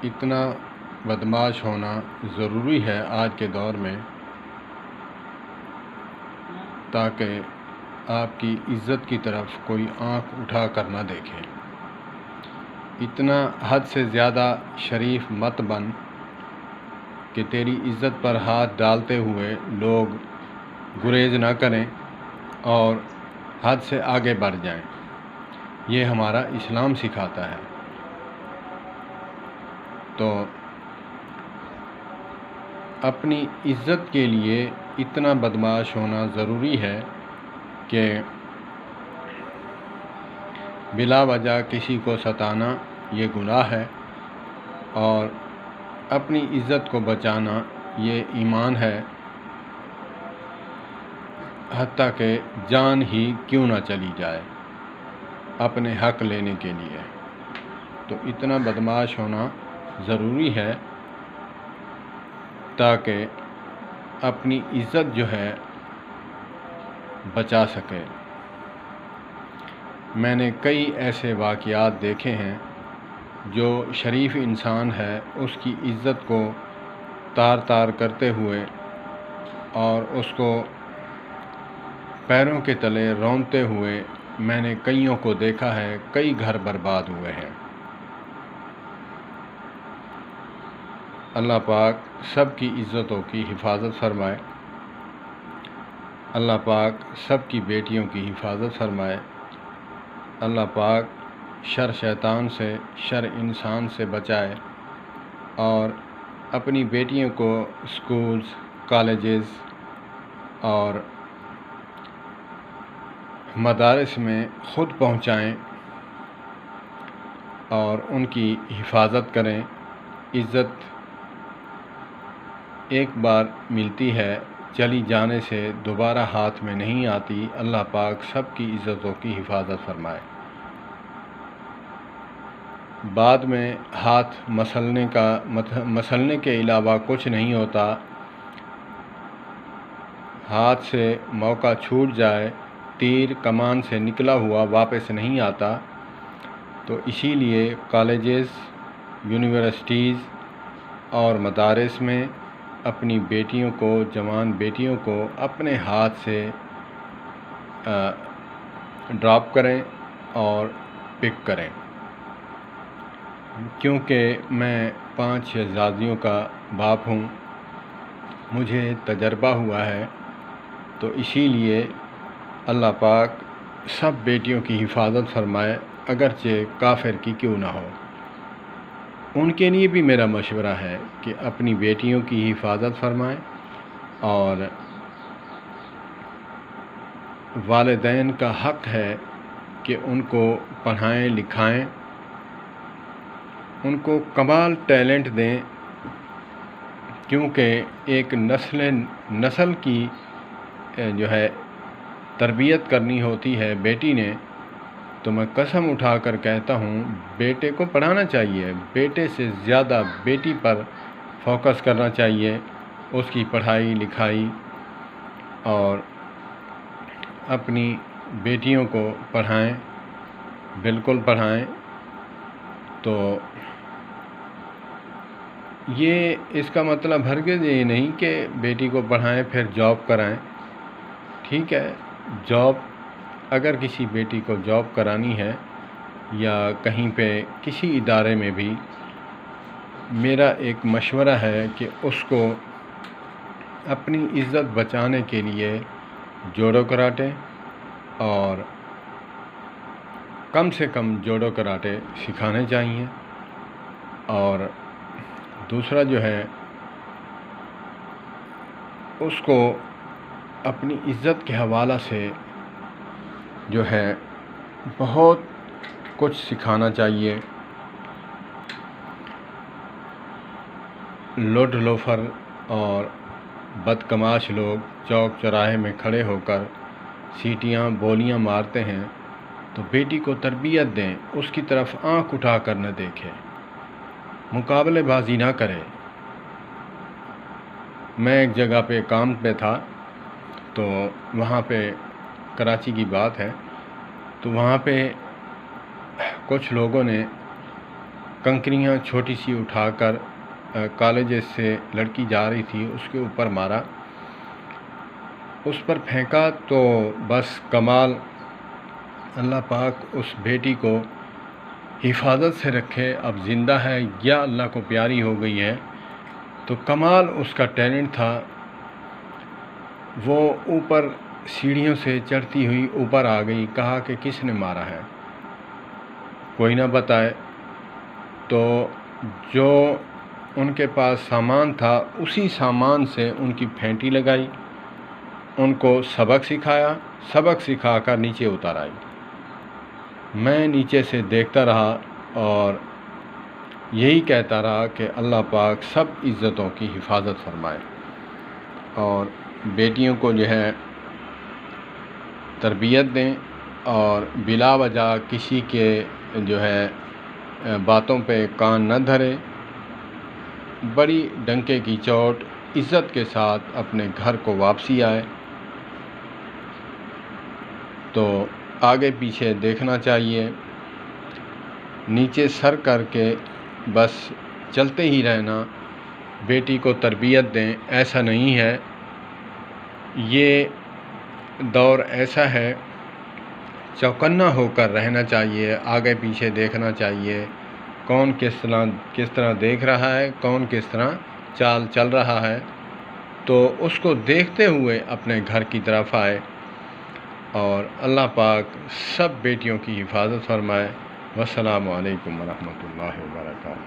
اتنا بدمعاش ہونا ضروری ہے آج کے دور میں، تاکہ آپ کی عزت کی طرف کوئی آنکھ اٹھا کر نہ دیکھے۔ اتنا حد سے زیادہ شریف مت بن کہ تیری عزت پر ہاتھ ڈالتے ہوئے لوگ گریز نہ کریں اور حد سے آگے بڑھ جائیں۔ یہ ہمارا اسلام سکھاتا ہے۔ تو اپنی عزت کے لیے اتنا بدمعاش ہونا ضروری ہے کہ بلا وجہ کسی کو ستانا یہ گناہ ہے، اور اپنی عزت کو بچانا یہ ایمان ہے، حتیٰ کہ جان ہی کیوں نہ چلی جائے اپنے حق لینے کے لیے۔ تو اتنا بدمعاش ہونا ضروری ہے تاکہ اپنی عزت جو ہے بچا سکے۔ میں نے کئی ایسے واقعات دیکھے ہیں جو شریف انسان ہے اس کی عزت کو تار تار کرتے ہوئے اور اس کو پیروں کے تلے رونتے ہوئے میں نے کئیوں کو دیکھا ہے، کئی گھر برباد ہوئے ہیں۔ اللہ پاک سب کی عزتوں کی حفاظت فرمائے، اللہ پاک سب کی بیٹیوں کی حفاظت فرمائے، اللہ پاک شر شیطان سے، شر انسان سے بچائے، اور اپنی بیٹیوں کو اسکولز، کالجز اور مدارس میں خود پہنچائیں اور ان کی حفاظت کریں۔ عزت ایک بار ملتی ہے، چلی جانے سے دوبارہ ہاتھ میں نہیں آتی۔ اللہ پاک سب کی عزتوں کی حفاظت فرمائے۔ بعد میں ہاتھ مسلنے کے علاوہ کچھ نہیں ہوتا۔ ہاتھ سے موقع چھوٹ جائے، تیر کمان سے نکلا ہوا واپس نہیں آتا۔ تو اسی لیے کالجز، یونیورسٹیز اور مدارس میں اپنی بیٹیوں کو، جوان بیٹیوں کو اپنے ہاتھ سے ڈراپ کریں اور پک کریں، کیونکہ میں 5 شہزادیوں کا باپ ہوں، مجھے تجربہ ہوا ہے۔ تو اسی لیے اللہ پاک سب بیٹیوں کی حفاظت فرمائے، اگرچہ کافر کی کیوں نہ ہو۔ ان کے لیے بھی میرا مشورہ ہے کہ اپنی بیٹیوں کی حفاظت فرمائیں، اور والدین کا حق ہے کہ ان کو پڑھائیں لکھائیں، ان کو کمال ٹیلنٹ دیں، کیونکہ ایک نسل کی جو ہے تربیت کرنی ہوتی ہے بیٹی نے۔ تو میں قسم اٹھا کر کہتا ہوں، بیٹے کو پڑھانا چاہیے، بیٹے سے زیادہ بیٹی پر فوکس کرنا چاہیے، اس کی پڑھائی لکھائی، اور اپنی بیٹیوں کو پڑھائیں، بالکل پڑھائیں۔ تو یہ اس کا مطلب ہرگز یہ نہیں کہ بیٹی کو پڑھائیں پھر جاب کرائیں۔ ٹھیک ہے، جاب اگر کسی بیٹی کو جاب کرانی ہے یا کہیں پہ کسی ادارے میں بھی، میرا ایک مشورہ ہے کہ اس کو اپنی عزت بچانے کے لیے جوڈو کراٹے، اور کم سے کم جوڈو کراٹے سکھانے چاہیے۔ اور دوسرا جو ہے، اس کو اپنی عزت کے حوالہ سے جو ہے بہت کچھ سکھانا چاہیے۔ لوڈ لوفر اور بدکماش لوگ چوک چوراہے میں کھڑے ہو کر سیٹیاں بولیاں مارتے ہیں، تو بیٹی کو تربیت دیں، اس کی طرف آنکھ اٹھا کر نہ دیکھے، مقابلے بازی نہ کرے۔ میں ایک جگہ پہ کام پہ تھا، تو وہاں پہ کراچی کی بات ہے، تو وہاں پہ کچھ لوگوں نے کنکریاں چھوٹی سی اٹھا کر کالج سے لڑکی جا رہی تھی اس کے اوپر مارا، اس پر پھینکا، تو بس کمال، اللہ پاک اس بیٹی کو حفاظت سے رکھے، اب زندہ ہے یا اللہ کو پیاری ہو گئی ہے، تو کمال اس کا ٹیلنٹ تھا۔ وہ اوپر سیڑھیوں سے چڑھتی ہوئی اوپر آ گئی، کہا کہ کس نے مارا ہے، کوئی نہ بتائے، تو جو ان کے پاس سامان تھا اسی سامان سے ان کی پھینٹی لگائی، ان کو سبق سکھایا، سبق سکھا کر نیچے اتار آئی۔ میں نیچے سے دیکھتا رہا اور یہی کہتا رہا کہ اللہ پاک سب عزتوں کی حفاظت فرمائے، اور بیٹیوں کو جو ہے تربیت دیں، اور بلا وجہ کسی کے جو ہے باتوں پہ کان نہ دھرے، بڑی ڈنکے کی چوٹ عزت کے ساتھ اپنے گھر کو واپسی آئے۔ تو آگے پیچھے دیکھنا چاہیے، نیچے سر کر کے بس چلتے ہی رہنا، بیٹی کو تربیت دیں، ایسا نہیں ہے۔ یہ دور ایسا ہے، چوکنا ہو کر رہنا چاہیے، آگے پیچھے دیکھنا چاہیے، کون کس طرح دیکھ رہا ہے، کون کس طرح چال چل رہا ہے، تو اس کو دیکھتے ہوئے اپنے گھر کی طرف آئے، اور اللہ پاک سب بیٹیوں کی حفاظت فرمائے۔ والسلام علیکم ورحمۃ اللہ وبرکاتہ۔